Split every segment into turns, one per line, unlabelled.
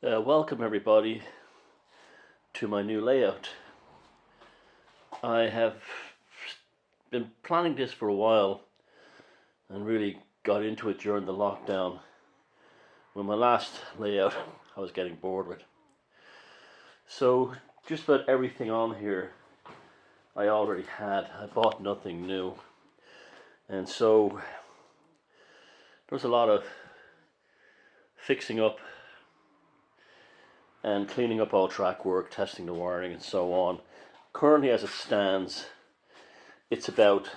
Welcome everybody to my new layout. I have been planning this for a while and really got into it during the lockdown. With my last layout I was getting bored with. So just about everything on here I already had. I bought nothing new. And so there was a lot of fixing up and cleaning up all track work, testing the wiring and so on. Currently as it stands, it's about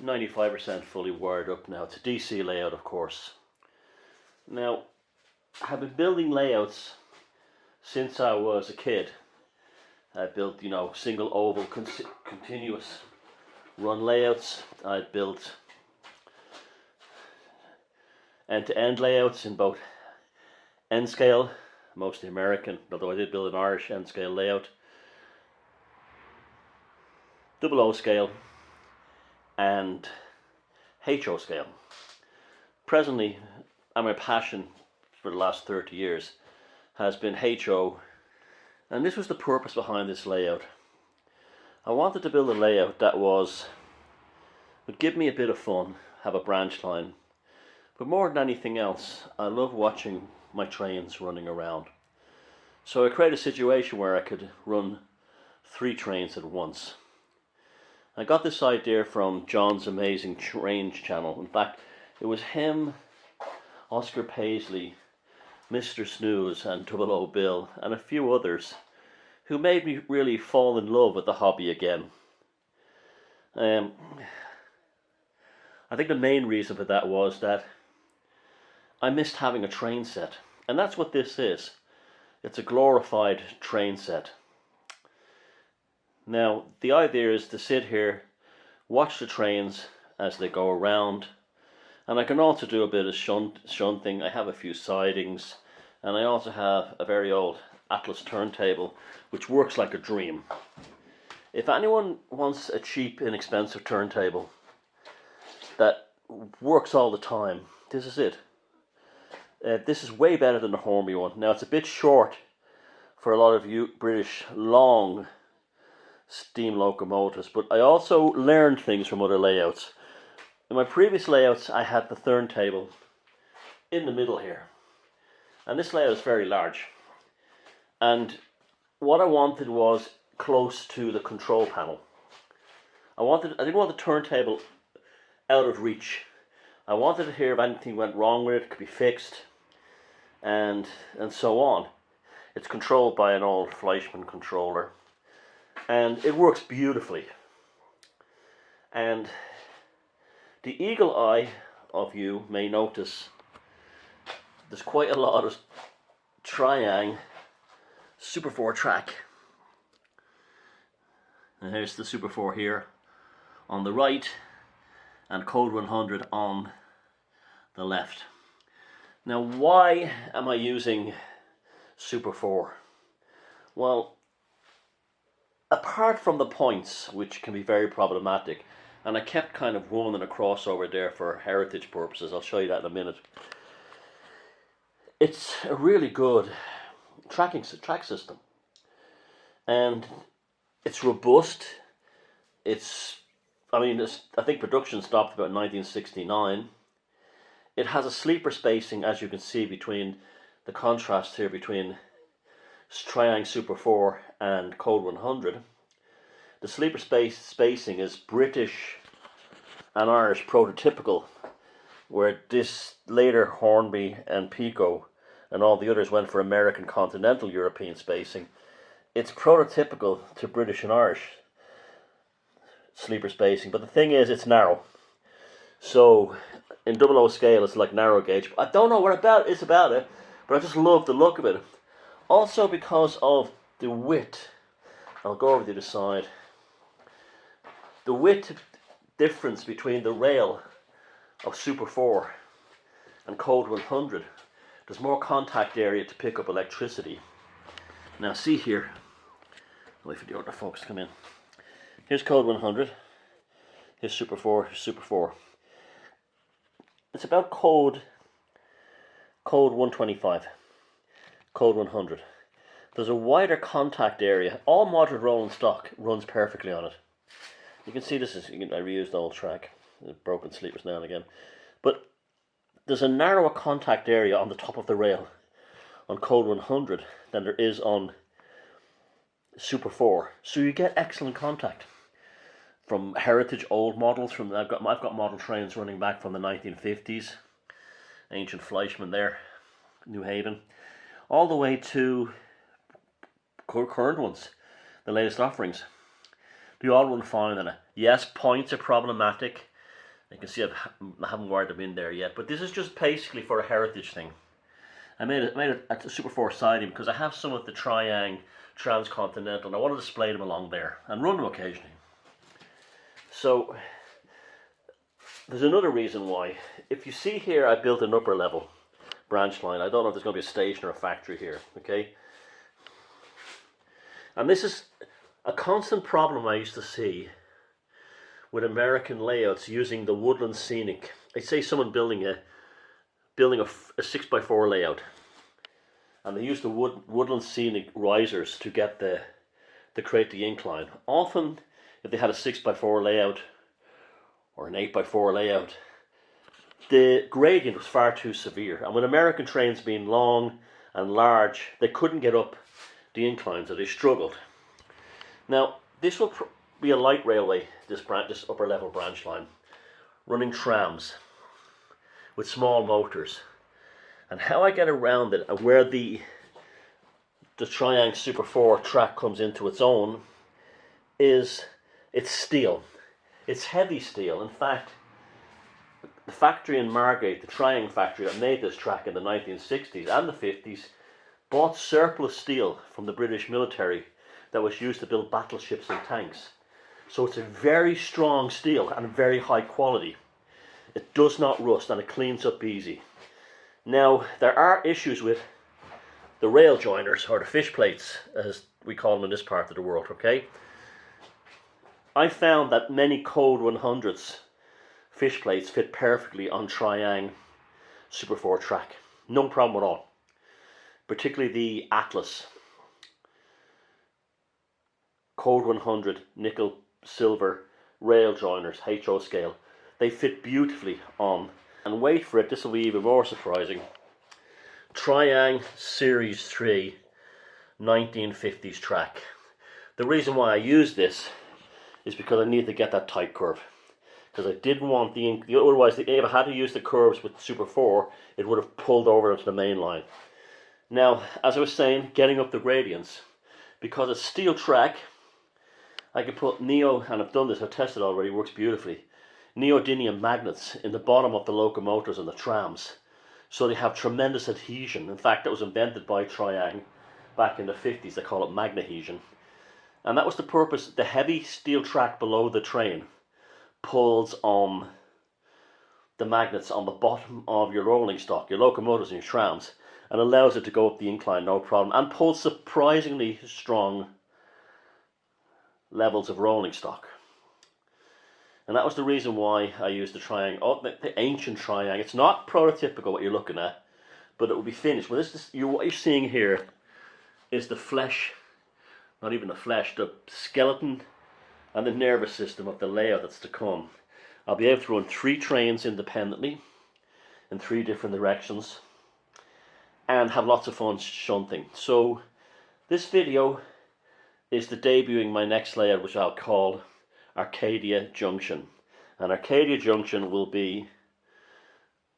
95% fully wired up now. It's a DC layout, of course. Now, I've been building layouts since I was a kid. I built, single oval continuous run layouts. I built end-to-end layouts in both N scale, mostly American, although I did build an Irish N scale layout, double O scale, and HO scale. Presently, my passion for the last 30 years has been HO, and this was the purpose behind this layout. I wanted to build a layout that would give me a bit of fun, have a branch line, but more than anything else, I love watching my trains running around. So I created a situation where I could run 3 trains at once. I got this idea from John's Amazing Trains channel. In fact, it was him, Oscar Paisley, Mr. Snooze and Double O Bill and a few others who made me really fall in love with the hobby again. I think the main reason for that was that I missed having a train set, and that's what this is. It's a glorified train set. Now, the idea is to sit here, watch the trains as they go around, and I can also do a bit of shunting. I have a few sidings, and I also have a very old Atlas turntable, which works like a dream. If anyone wants a cheap, inexpensive turntable that works all the time, this is it. This is way better than the Hornby one. Now it's a bit short for a lot of you British long steam locomotives, but I also learned things from other layouts. In my previous layouts I had the turntable in the middle here, and this layout is very large, and what I wanted was close to the control panel. I didn't want the turntable out of reach. I wanted to hear if anything went wrong with it, it could be fixed, and so on. It's controlled by an old Fleischmann controller, and it works beautifully. And the eagle eye of you may notice there's quite a lot of Triang Super 4 track. And here's the Super 4 here on the right, and Code 100 on the left. Now, why am I using Super 4? Well, apart from the points, which can be very problematic, and I kept kind of running a crossover there for heritage purposes, I'll show you that in a minute. It's a really good track system, and it's robust. I think production stopped about 1969. It has a sleeper spacing, as you can see, between the contrast here between Triang Super 4 and Code 100. The sleeper spacing is British and Irish prototypical, where this later Hornby and Tyco and all the others went for American continental European spacing. It's prototypical to British and Irish sleeper spacing, but the thing is, it's narrow. So in double O scale it's like narrow gauge. I don't know what it's about it, but I just love the look of it. Also because of the width. I'll go over to the side. The width difference between the rail of Super 4 and Code 100. There's more contact area to pick up electricity. Now see here, I'll wait for the other folks to come in. Here's Code 100. Here's Super 4. Here's Super 4. It's about Code code 125, code 100. There's a wider contact area. All modular rolling stock runs perfectly on it. You can see this is, I reused the old track, broken sleepers now and again. But there's a narrower contact area on the top of the rail on code 100 than there is on Super 4. So you get excellent contact from heritage old models. I've got model trains running back from the 1950s, ancient Fleischmann there, New Haven, all the way to current ones, the latest offerings. They all run fine on it. Yes, points are problematic. You can see I haven't wired them in there yet, but this is just basically for a heritage thing. I made it at the Super 4 siding because I have some of the Triang Transcontinental and I want to display them along there and run them occasionally. So there's another reason why. If you see here, I built an upper level branch line. I don't know if there's going to be a station or a factory here, okay? And this is a constant problem I used to see with American layouts using the woodland scenic. I say someone building a 6x4 layout, and they use the woodland scenic risers to get to create the incline. Often, if they had a 6x4 layout or an 8x4 layout, the gradient was far too severe, and with American trains being long and large, they couldn't get up the inclines, so they struggled. Now, this will be a light railway, this upper level branch line, running trams with small motors. And how I get around it, and where the Triang Super 4 track comes into its own, is it's steel. It's heavy steel. In fact, the factory in Margate, the Triang factory that made this track in the 1960s and the 50s, bought surplus steel from the British military that was used to build battleships and tanks. So it's a very strong steel and very high quality. It does not rust and it cleans up easy. Now, there are issues with the rail joiners, or the fish plates, as we call them in this part of the world, okay? I found that many code 100s fish plates fit perfectly on Triang Super 4 track. No problem at all. Particularly the Atlas code 100 nickel silver rail joiners, HO scale. They fit beautifully on. And wait for it, this will be even more surprising. Triang Series 3 1950s track. The reason why I use this is because I need to get that tight curve. Because I didn't want otherwise if I had to use the curves with Super 4, it would have pulled over into the main line. Now, as I was saying, getting up the gradients, because it's steel track, I can put and I've done this, I've tested it already, works beautifully, neodymium magnets in the bottom of the locomotives and the trams, so they have tremendous adhesion. In fact, that was invented by Triang back in the 50s. They call it magnadhesion, and that was the purpose. The heavy steel track below the train pulls on the magnets on the bottom of your rolling stock, your locomotives and your trams, and allows it to go up the incline no problem, and pulls surprisingly strong levels of rolling stock. And that was the reason why I used the Triang, the ancient Triang. It's not prototypical what you're looking at, but it will be finished. Well, what you're seeing here is the flesh, not even the flesh, the skeleton and the nervous system of the layout that's to come. I'll be able to run 3 trains independently in 3 different directions and have lots of fun shunting. So this video is the debuting my next layout, which I'll call Arcadia Junction. And Arcadia Junction will be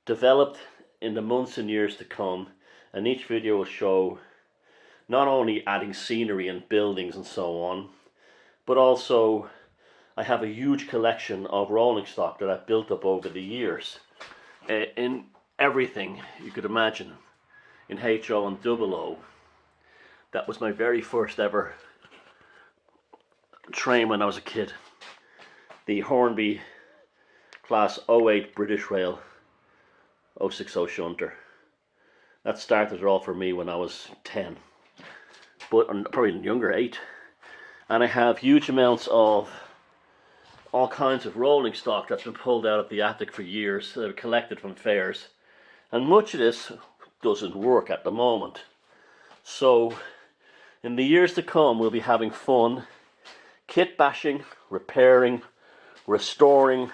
developed in the months and years to come, and each video will show not only adding scenery and buildings and so on, but also I have a huge collection of rolling stock that I've built up over the years in everything you could imagine, in HO and double O. That was my very first ever train when I was a kid. The Hornby class 08 British Rail 060 shunter. That started it all for me when I was 10, but probably younger, 8. And I have huge amounts of all kinds of rolling stock that's been pulled out of the attic for years, collected from fairs. And much of this doesn't work at the moment. So in the years to come, we'll be having fun kit bashing, repairing, restoring.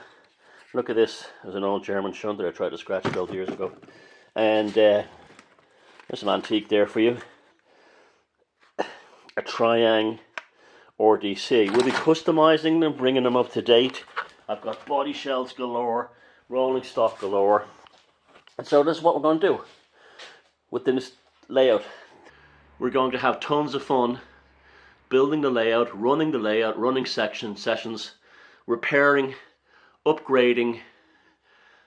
Look at this. There's an old German shunter I tried to scratch build years ago. And there's an antique there for you. A Triang RDC. We'll be customizing them, bringing them up to date. I've got body shells galore, rolling stock galore. And so this is what we're going to do within this layout. We're going to have tons of fun building the layout, running sessions, repairing, upgrading,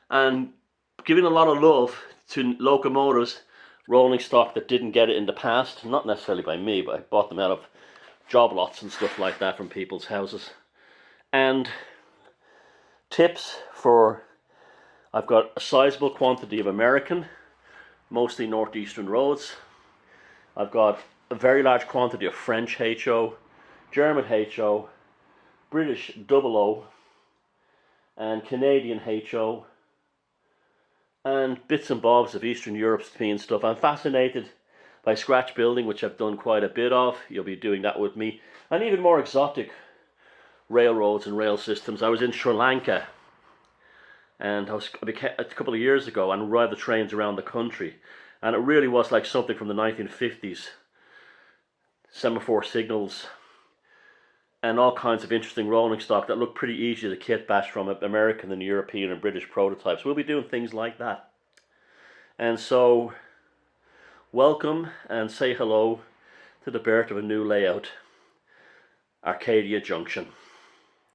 and giving a lot of love to locomotives, rolling stock that didn't get it in the past. Not necessarily by me, but I bought them out of job lots and stuff like that from people's houses. And tips for, I've got a sizable quantity of American, mostly northeastern roads. I've got a very large quantity of French HO, German HO, British double O, and Canadian HO, and bits and bobs of Eastern European stuff. I'm fascinated by scratch building, which I've done quite a bit of. You'll be doing that with me. And even more exotic railroads and rail systems. I was in Sri Lanka and a couple of years ago and ride the trains around the country. And it really was like something from the 1950s. Semaphore signals and all kinds of interesting rolling stock that look pretty easy to kit bash from American and European and British prototypes. We'll be doing things like that. And so, welcome and say hello to the birth of a new layout, Arcadia Junction.